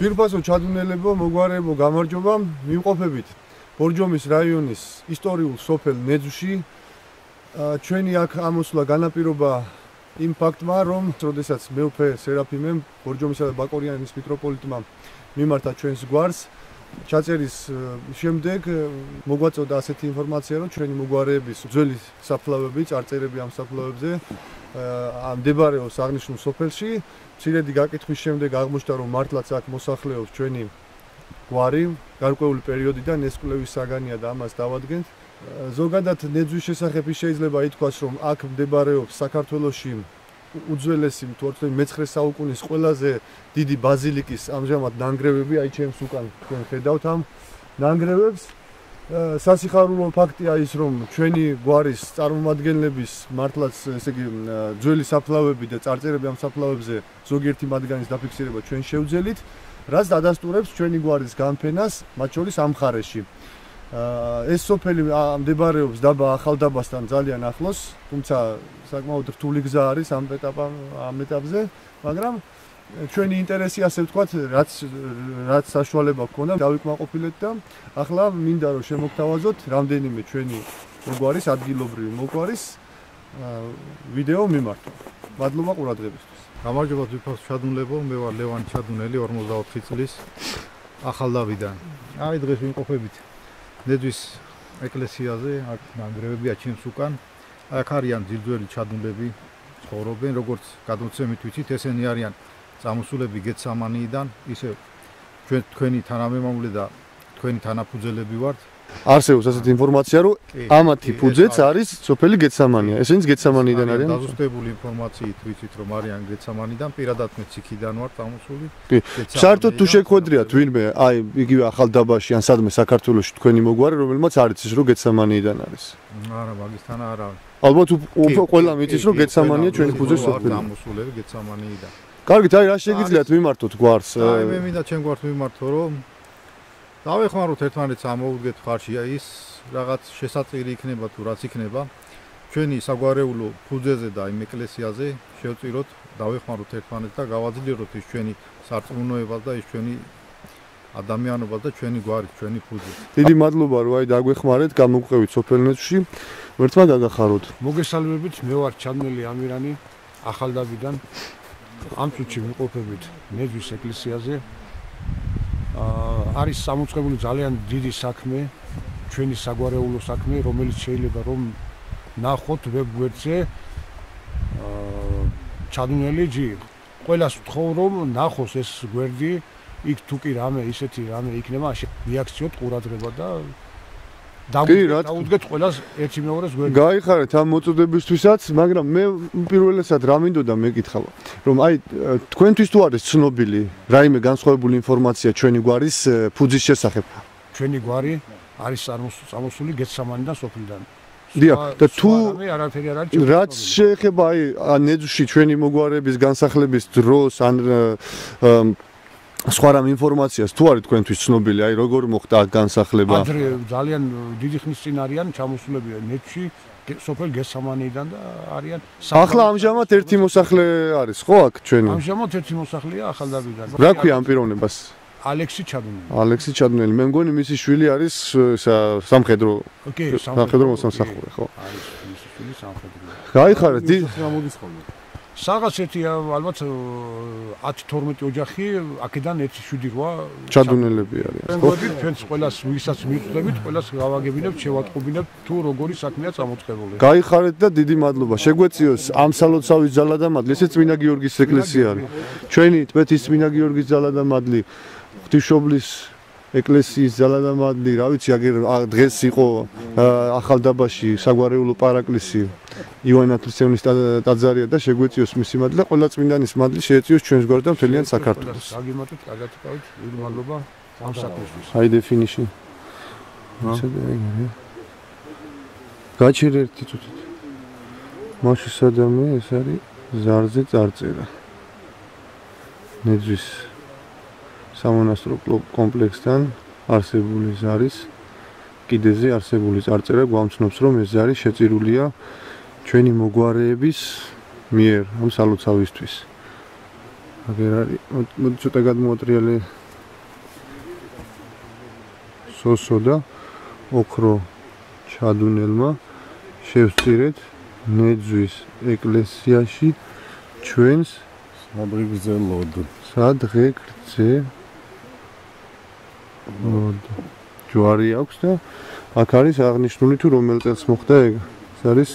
ძვირფასო ჩადუნელებო, მოგვარებო, გამარჯობა, მივყოფებით ბორჯომის რაიონის ისტორიულ სოფელ ნეძვში. ჩვენი აქ ამოსვლა განაპირობა იმ ფაქტმა, რომ როდესაც მეუფე სერაფიმემ ბორჯომისა და ბაკორიანის მიტროპოლიტმა მიმართა ჩვენს გვარს, ჩაწერის შემდეგ მოგვაწოდა ასეთი ინფორმაცია, რომ ჩვენი მოგვარეების ძველი საფლავები, წარწერები ამ საფლავებზე მდებარეობს აღნიშნულ სოფელში. მცირედი გაკითხვის შემდეგ აღმოჩნდა, რომ მართლაც აქ მოსახლეობს ჩვენი გვარი, გარკვეული პერიოდიდან ეს კვლევის საგანია და ამას დავადგენთ. ზოგადად ნეძვის შესახებ შეიძლება ითქვას, რომ აქ მდებარეობს საქართველოში უძველესი მე-19 საუკუნის ყველაზე დიდი ბაზილიკის ამჟამად ნანგრევები, აი ჩემს უკან თქვენ ხედავთ ამ ნანგრევებს. სასიხარულო ფაქტია ის, რომ ჩვენი გვარის წარმომადგენლების მართლაც ესე იგი ძველი საფლავები და წარწერები ამ საფლავებზე ზოგიერთი მათგანის დაფიქსირება ჩვენ შევძელით, რაც დადასტურებს ჩვენი გვარის განფენას, მათ შორის ამ მხარეში. ეს სოფელი მდებარეობს დაბა ახალდაბასთან ძალიან ახლოს, თუმცა საკმაოდ რთული გზა არის ამ ეტაპზე, მაგრამ ჩვენი ინტერესი, ასე ვთქვათ, რაც საშუალება გქონდა, დავიკმაყოფილეთ და ახლა მინდა რომ შემოგთავაზოთ რამდენიმე ჩვენი მოგვარის, ადგილობრივი მოგვარის ვიდეო მიმართვა. მადლობა ყურადღებისთვის. გამარჯობა ძვირფასო ჩადუნელებო, მე ვარ ლევან ჩადუნელი, 44 წლის ახალდაბიდან. აი დღეს ვიმყოფებით ნეძვის ეკლესიაზე, აქ ნანგრევებია ჩემს უკან. აქ არიან ძილძველი ჩადუნლები, ცხოვრობენ, როგორც გადმოცემით ვიცით, ესენი არიან წამოსულები გეცამანიიდან, ისე თქვენი თანამემამულე და თქვენი თანაფუძელები ვართ. არსებობს ასეთი ინფორმაცია, რომ ამათი ფუძეც არის სოფელი გეცამანია. ესენიც გეცამანიიდან არიან. დაზუსტებული ინფორმაციით ვიცით, რომ არიან გეცამანიდან, პირადად მეც იქიდან ვარ წამოსული. საერთოდ თუ შეგხვედრიათ ვინმე, აი იგივე ახალდაბაში ან სადმე საქართველოში თქვენი მოგვარი, რომელმაც არ იცის, რომ გეცამანიიდან არის. არა, მაგისთან არა. ალბათ ყველა მითის, რომ გეცამანია ჩვენი ფუძე სოფელი. წამოსულები გეცამანიიდან. კარგით, აი რა შეგიძლიათ მიმართოთ გვარს? აი მე მინდა ჩემ გვარს მიმართო, რომ დავეხმაროთ ერთმანეთს ამოვუდგეთ ხარში ის რაღაც შესაძლებელი იქნება თუ რაც იქნება ჩვენი საგვარეულო ფუძეზე და იმ ეკლესიაზე შევწიროთ, დავეხმაროთ ერთმანეთს და გავაძლიეროთ ის ჩვენი სარწმუნოებას და ის ჩვენი ადამიანობას და ჩვენი გვარი, ჩვენი ფუძე. დიდი მადლობა რომ აი დაგვეხმარეთ, გამოგყევით სოფელ ნეძვში. ერთმა გაგახაროთ. მოგესალმებით, მე ვარ ჩადუნელი ამირანი ახალდაბიდან. ამ წუთში ვიმყოფებით ნეძვის ეკლესიაზე. არის სამოწყებული ძალიან დიდი საქმე, ჩვენი საგვარეულო საქმე, რომელიც შეიძლება რომ ნახოთ ვებგვერდზე. ჩადუნელი ჯი, ყველას ვთხოვ რომ ნახოს ეს გვერდი, იქ თუ კი რამე ისეთი რამე იქნება, რეაქციოთ ყურადღება და დაუდგეთ ყველას ერთი მეორეს გვერდი. გაიხარეთ ამ მოწოდებისთვისაც, მაგრამ მე პირველესად რა მინდოდა მეკითხავა, რომ აი თქვენთვის თუ არის ცნობილი რაიმე განსხვავებული ინფორმაცია ჩვენი გვარის ფუძის შესახებ? ჩვენი გვარი არის წამოსული გეცამანიდან სოფლიდან. დიახ, და თუ არაფერი არ არის. რაც შეეხება აი ნეძვში ჩვენი მოგვარების განსახლების დროს ან სხვა რამ ინფორმაციას თუ არის თქვენთვის ცნობილი, აი როგორ მოხდა განსახლება? ადრე ძალიან დიდი ხნის წინ არიან ჩამოსულები ნეძვში, სოფელ გესამანიიდან და არიან. ახლა ამჟამად ერთი მოსახლე არის, ხო აქ ჩვენი? ამჟამად ერთი მოსახლეა ახალდაბიდან. რა ქვია ამ პიროვნებას? ალექსი ჩადუნელი. ალექსი ჩადუნელი. მე მგონი მისი შვილი არის სამხედრო. სამხედრო მოსამსახურე, ხო? არის მისი შვილი სამხედრო. გაიხარეთ, საღაც ერთი ალბათ 10-12 ოჯახი, აქედან 1-7-8 ჩადუნელები არიან. მოგდით ჩვენს ყველას ვისაც მივწვდებით, ყველას გავაგებინებთ, შევატყობინებთ თუ როგორი საქმეა წამოწყებული. გაიხარეთ და დიდი მადლობა. შეგვეციოს ამსალოცავის ძალა და მადლი. ესე წმინდა გიორგის ეკლესია არის. ჩვენი ტბეთის წმინდა გიორგის ძალა და მადლი. ღვთისმშობლის ეკლესიის ძალა და მადლი, რა ვიცი, დღეს იყო ახალდაბაში საგვარეულო პარაკლისი ივანე ნათლისმცემლის ტაძარია და შეგვეციოს მისი მადლი და ყველა წმინდანის მადლი შეეციოს ჩვენს გვარს და მთლიან საქართველოს. გაგიმართოთ, კარგად ვიყავით, დიდი მადლობა ამ საქმისთვის. Haide finishi. გაჩერ ერთი წუთით. მაშინ სადამე ეს არის ზარზე წარწერა. ნეძვის სამონასტრო კომპლექსთან არსებული ზარის კიდეზე არსებული წარწერა გვამცნობს, რომ ეს ზარი შეწირულია ჩვენი მოგვარეების მიერ ამ სალოცავისთვის. აგერ არის მოდი ცოტა გადმოატრიალე სოსო და ოქრო ჩადუნელმა შევწირეთ ნეძვის ეკლესიაში ჩვენს სადღეგრძე ლოდ. ჯვარი აქვს და აქ არის აღნიშნული თუ რომელ წელს მოხდა ეგ. ეს არის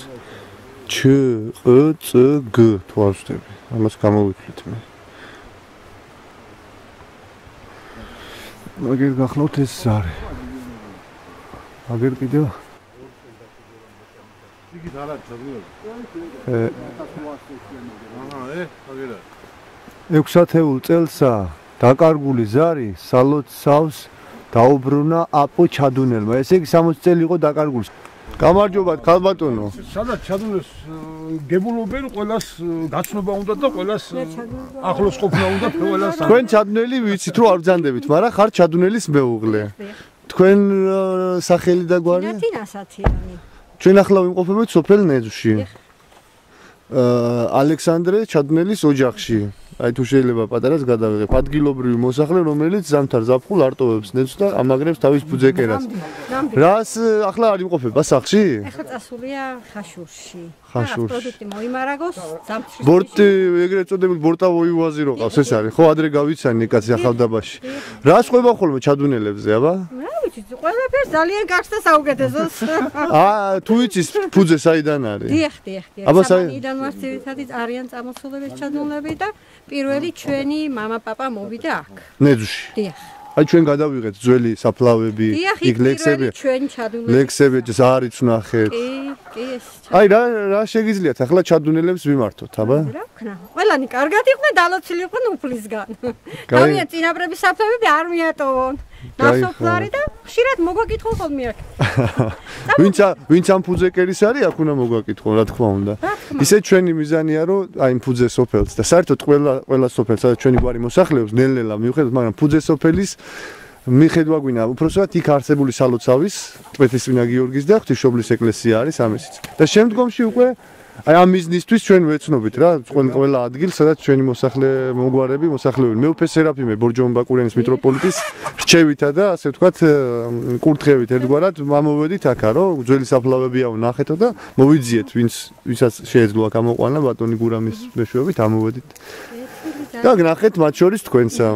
ЧყЦГ თუ არ ვცდები. ამას გამოვიფრით მე. მაგერ გახლავთ ეს ზარი. აგერ კიდევ იგი დარაცხებული. აგერა. 6 ათეულ წელსა დაკარგული ზარი სალოცავს დაუბრუნა აპო ჩადუნელმა. ესე იგი 60 წელი იყო დაკარგული. გამარჯობათ ქალბატონო. სადაც ჩადუნეს გებულობენ ყველას გაცნობა უნდა და ყველას ახლოს ყოფნა უნდა ყველას. თქვენ ჩადუნელი ვიცით რომ არ ბრძანდებით, მაგრამ ხარ ჩადუნელის მეუღლე. თქვენ სახელი და გვარი? ნათინასათიანი. ჩვენ ახლა ვიმყოფებით სოფელ ნეძვში. ალექსანდრე ჩადუნელის ოჯახში. აი თუ შეიძლება პატარას გადავიღებ ადგილობრივი მოსახლე, რომელიც ზამთარ ზაფხულ არტოვებს ნეძვს და ამაგრებს თავის ბუძეკერას. რას ახლა არ იმყოფება სახლში? ახლა წასულია ხაშურში. ხაშურში. პროდუქტი მოიმარაგოს ზამთრის. ბორტი ეგრეთ წოდებული ბორტა ვოივაზირო ყავს ეს არის. ხო ადრე გავიცანი კაცი ახალდაბაში. რას ყვება ხოლმე ჩადუნელებზე, აბა? რა ვიცი, ყველაფერს ძალიან კარგს და საუკეთესოს. თუ იცის ფუძე საიდან არის? დიახ. აბა სამანიდან მას ძირითადად არიან წამოსულები ჩადუნლები და პირველი ჩვენი მამა პაპა მოვიდა აქ. ნეძვში. დიახ. აი ჩვენ გადავიღეთ ძველი საფლავები, იქ ლექსები. ჩვენ ჩადუნლები. ლექსები ზარიც ვნახეთ. კი, ეს. აი რა შეგიძლიათ ახლა ჩადუნელებს ვიმართოთ, აბა? რა ვქნა? ყველანი კარგად იყვნენ, დალოცილი იყვნენ უფლისგან. თავიანთი წინაპრების საფლავები არ მიატოვონ. ნასოფლარი და ხშირად მოგვაკითხონ ხოლმე აქ. ვინც ამ ფუძეკერის არის, აქ უნდა მოგვაკითხონ, რა თქმა უნდა. ისე ჩვენი მიზანია, რომ აი იმ ფუძე სოფელს და საერთოდ ყველა სოფელს, სადაც ჩვენი გვარი მოსახლეობს, ნელ-ნელა მივხედოთ, მაგრამ ფუძე სოფელის მიხედვა გვინდა, უბრალოდ იქ არსებული სალოცავის, ტვეთისწინა გიორგის და ღვთისმშობლის ეკლესია არის ამისიც. და შემდგომში უკვე აი ამ მიზნისთვის ჩვენ ვეცნობით რა, ყველა ადგილ, სადაც ჩვენი მოგვარები მოსახლეობენ. მეუფე სერაფიმე ბორჯომბაკურენის მიტროპოლიტის რჩევითა და ასე ვთქვათ, კურთხევით ერთგვარად მომოვედით აქა, რომ ძველი საფლავებია ვნახეთო და მოვიძიეთ, ვინცაც შეეძლო აქ ამოყვანა ბატონი გურამის მეშვეობით ამოვედით. და გნახეთ მათ შორის თქვენსა.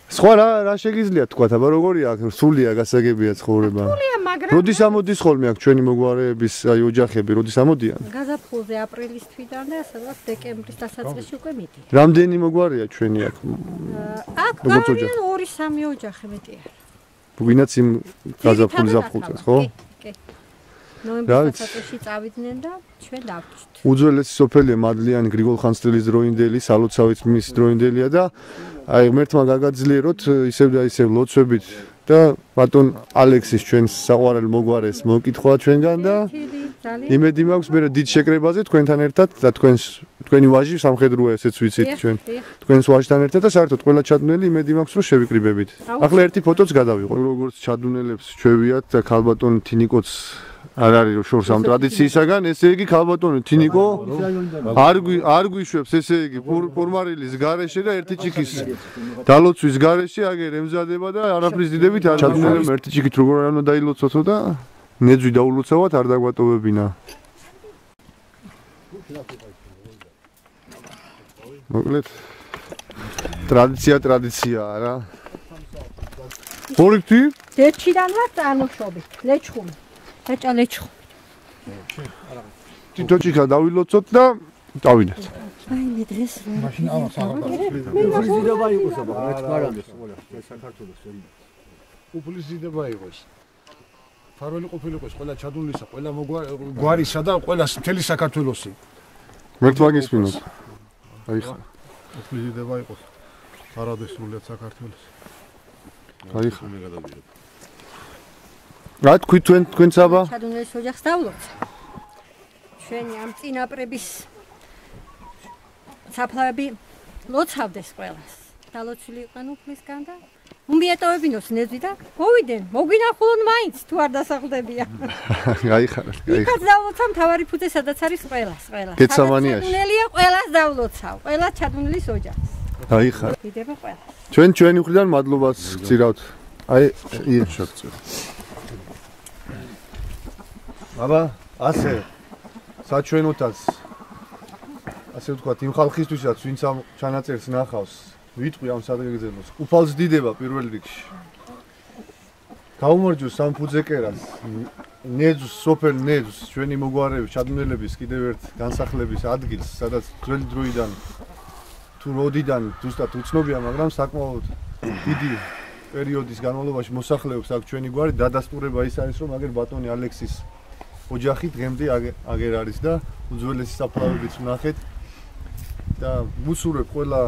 სხვა რა შეგიძლიათ თქვა, აბა როგორია აქ სულია გასაგებია ცხოვრება? სულია, მაგრამ როდის ამოდის ხოლმე აქ ჩვენი მოგვარეების აი ოჯახები, როდის ამოდიან? გაზაფხულზე აპრილის თვიდან და სადღაც დეკემბრის დასაწყისში უკვე მიდი. რამდენი მოგვარია ჩვენი აქ? აქ გარიან 2-3 ოჯახი მეტი არ. ვინაც იმ გაზაფხულის ზაფხულს, ხო? კი. ნოემბრის დასაწყისში წავიდნენ და ჩვენ დავჭით. უძველესი სოფელია მადლიანი გრიგოლ ხანძთელის დროინდელი, სალოცავით მის დროინდელია და აი ღმერთმა გაგაძლიეროთ ისევ და ისევ ლოცვებით და ბატონ ალექსის ჩვენს საყვარელ მოგვარეს მოკითხვა ჩვენგან და იმედი მაქვს მე დიდ შეკრებაზე თქვენთან ერთად და თქვენი ვაჟი სამხედროა ესეც ვიცით ჩვენ თქვენს ვაჟთან ერთად და საერთოდ ყველა ჩადუნელი იმედი მაქვს რომ შევიკრიბებით. ახლა ერთი ფოტოც გადავიღოთ. როგორც ჩადუნელებს ჩვევიათ და ქალბატონ თინიკოც არ არის შორს ამ ტრადიციისაგან, ესე იგი ქალბატონი თინიკო არ გვიშვებს, ესე იგი ფორმარილის გარეშე და ერთი ჭიქის დალოცვის გარეშე აგერ ემზადება და არაფრის დიდებით არ ჩადუნელებს ერთი ჭიქით როგორ არ უნდა დაილოცოთო და ნეძვი დაულოცავად არ დაგვატოვებინა. მოკლედ ტრადიციაა რა. ხორიქვი? დეჩიდან ვარ წარმოშობით, ლეჩხუმი. ეჭალეჩხუ. თითოჭიქა დავილოცოთ და დავინეთ. აი მე დღეს მაშინ ამას უფლისდიდობა იყოს აბა, მეც საქართველოს უფლისდიდობა იყოს. ფარველი ყოფილიყოს ყველა ჩადუნლისა, ყველა გვარისა და ყველა მთელი საქართველოსი. მერტ მაგისმინოთ. აი ხა. უფლისდიდობა იყოს. არადესრულად საქართველოს. აი ხა. რა თქვი თქვენ საბა? ჩადუნელის ოჯახს დავლოცა. ჩვენი ამ წინაპრების საფლავები ლოცავდეს ყველას. დალოცული იყვნენ უფლისგან და უმიეტოვებინოს ნეძვი და მოვიდნენ, მოგვინახულონ მაინც თუ არ დასახლდებიან. გაიხარეთ, იქაც დავლოცავ მთავარი ფუძე სადაც არის ყველას. გეცამანიაში. ჩადუნელია ყველას დავლოცავ, ყველა ჩადუნელის ოჯახს. გაიხარეთ. დიდება ყველას. ჩვენი მხრიდან მადლობას გძირავთ. აი, შეგწევ. აბა, ასე საჩვენოთაც ასე ვთქვათ, იმ ხალხისთვისაც, ვინც ამ ჩანაწერს ნახავს, ვიტყვი ამ სადღეგრძელოს. უფალს დიდება პირველ რიგში. გაუმარჯოს ამ ფუძეკერას, ნეძვს, სოფელ ნეძვს, ჩვენი მოგვარების, ჩადუნელების კიდევ ერთ განსახლების ადგილს, სადაც ძველი დროიდან თუ როდიდან ზუსტად უცნობია, მაგრამ საკმაოდ დიდი პერიოდის განმავლობაში მოსახლეობს აქ ჩვენი გვარი. დადასტურება ის არის, რომ აგერ ბატონი ალექსის ოჯახი დღემდე აგერ არის და უძველესი საფლავებიც ვნახეთ და ვუსურებ ყველა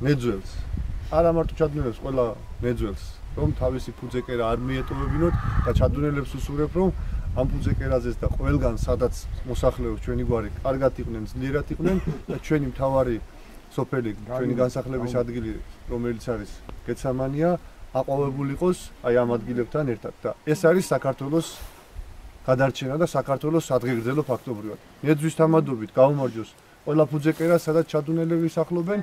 ნეძველს, არა მარტო ჩადუნელებს, ყველა ნეძველს, რომ თავისი ფუძეკერა არ მიეტოვებინოთ და ჩადუნელებს ვუსურებ, რომ ამ ფუძეკერაზეც და ყველგან სადაც მოსახლეობს ჩვენი გვარი, კარგად იყვნენ, ძლიერად იყვნენ და ჩვენი მთავარი სოფელი, ჩვენი განსახლების ადგილი, რომელიც არის გეცამანია, აყვავებული იყოს აი ამ ადგილებთან ერთად და ეს არის საქართველოს გადარჩენა და საქართველოს სადღეგრძელო ფაქტობრივად. ნეძვის თამადობით გაუმარჯოს ყველა ფუძეკერა, სადაც ჩადუნელები სახლობენ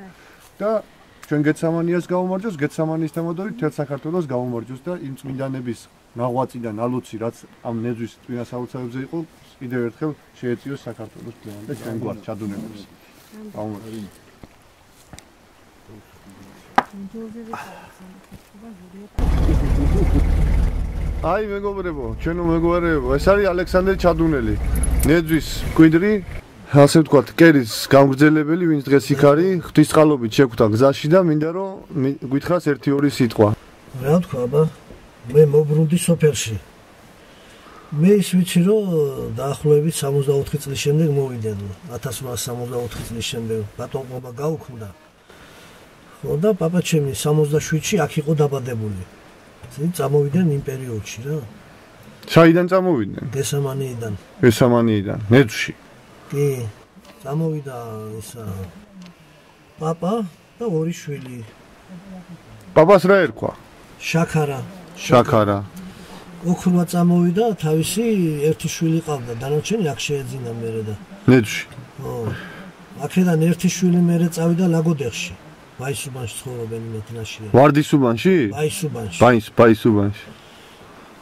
და ჩვენ გეცამანიას გაუმარჯოს, გეცამანიის თამადობით თელ საქართველოს გაუმარჯოს და იმ წმინდანების ნაღვაწიდან ალოცი, რაც ამ ნეძვის წინა საოცრებზე იყო, კიდევ ერთხელ შეეწიოს საქართველოს πλეον და ჩვენ გვარ ჩადუნელებს. გაუმარჯოს. აი მეგობრებო, ჩვენო მეგობრებო, ეს არის ალექსანდრე ჩადუნელი. ნეძვის მკვიდრი, ასე ვთქვათ, კერის გამგრძელებელი, ვინც დღეს იქ არის, ღვთისწყალობით შეგვთა გზაში და მინდა რომ გითხრას 1-2 სიტყვა. რა თქვა, აბა? მე მოbrunდი სოფელში. მე ის ვიცი, რომ დაახლოებით 64 წლის შემდეგ მოვიდა, 1864 წლის შემდეგ ბატონყობა გაუქმდა. ხო და პაპაჩემი 67-ში აქ იყო დაბადებული. წამოვიდნენ იმ პერიოდში რა. საიდან წამოვიდნენ? გესამანიიდან. გესამანიიდან, ნეძვში. კი, წამოვიდა ისა პაპა და ორი შვილი. პაპას რა ერქვა? შაქარა. შაქარა. ოქროა წამოვიდა, თავისი ერთი შვილი ყავდა, დანარჩენი აქ შეეძინა მერე და. ნეძვში. ხო. აქედან ერთი შვილი მერე წავიდა ლაგოდეხში. ბაისუბანში ცხოვრობენ მეთნაშია. ვარდისუბანში? ბაისუბანში. ბაისუბანში.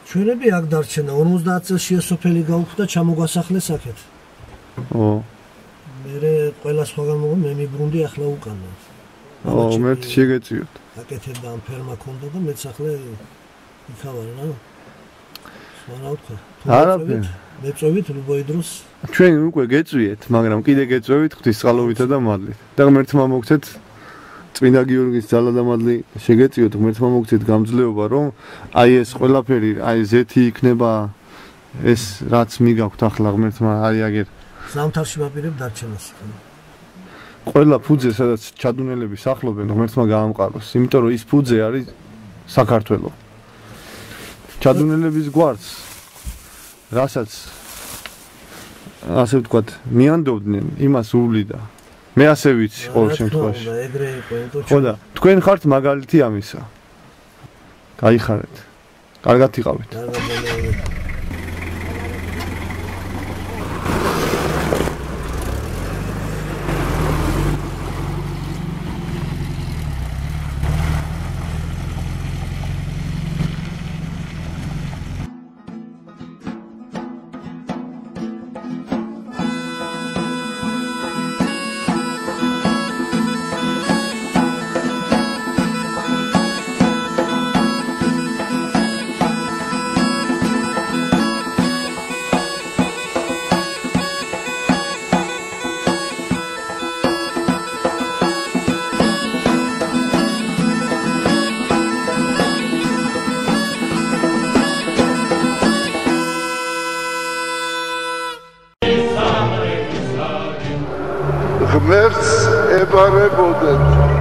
ჩვენები აქ დარჩენა 50 წელში სოფელი გაუქმდა, ჩამოგვასახლეს აქეთ. ო. მე ყველა სხვაგან მოგო მე მიბრუნდი ახლა უკანა. ო, მე შეგეწიოთ. აკეთებდა ამ ფერმა ქონდა და მეც ახლა იქავარ რა. სვანა ვთქვა. არაფერი. მეწვევით რუბოი დროს. ჩვენ უკვე გეწვიეთ, მაგრამ კიდე გეწვევით ღვთისწყალობითა და მადლით. და ღმერთმა მოგცეთ წმინდა გიორგის ძალა და მადლი შეგეწიოთ, ღმერთმა მოგცეთ გამძლეობა, რომ აი ეს ყველაფერი, აი ზეთი იქნება ეს რაც მიგაქვთ ახლა ღმერთმა აი აგერ ზამთარში ვაპირებ დარჩენას. ყველა ფუძე, სადაც ჩადუნელები სახლობენ, ღმერთმა გაამყაროს, იმიტომ რომ ის ფუძე არის საქართველო. ჩადუნელების გვარს, რასაც ასე ვთქვათ, მიანდობდნენ, იმას უვლიდა. მე ასე ვიცი ყოველ შემთხვევაში. ხო და თქვენ ხართ მაგალითი ამისა. გაიხარეთ. კარგად იყავით. ღმერთს ებარებოდეთ.